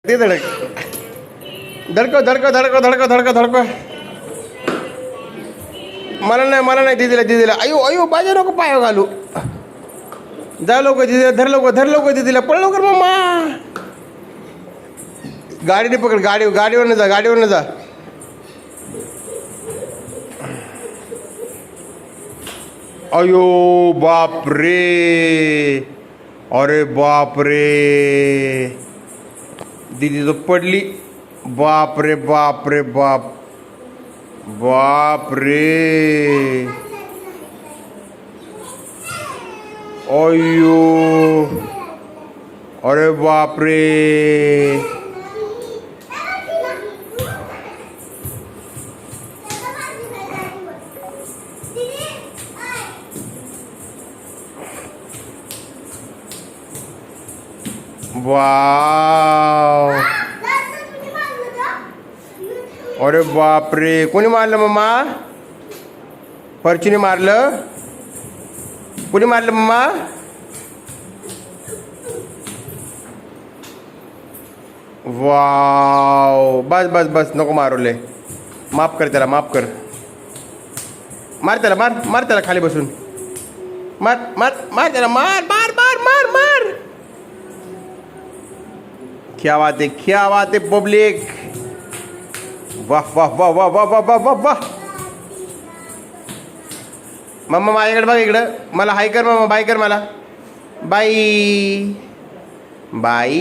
ते धडक धडकव धडकव धडकव धडकव धडकव धडकव. मला नाही दिदीला अयो अयो बाजा नको पाय घालू. जा लवकर दिदीला धर लवकर दिदीला पळ लवकर मम्मा. गाडीने पकड गाडीवरनं जा. अयो बाप रे अरे बाप रे दीदी तो पडली. बाप रे बाप रे अयो अरे बाप रे वाव अरे बाप रे कोणी मारलं मम्मा. पर्चीने मारलं. कोणी मारलं मम्मा. वाव बस नको मारवले. माफ कर त्याला मार त्याला खाली बसून मार त्याला मार. क्या बात है पब्लिक. वाह. मम्मा माझ्याकडे बघ इकडं. मला हाय कर मम्मा. बाय कर मला. बाई.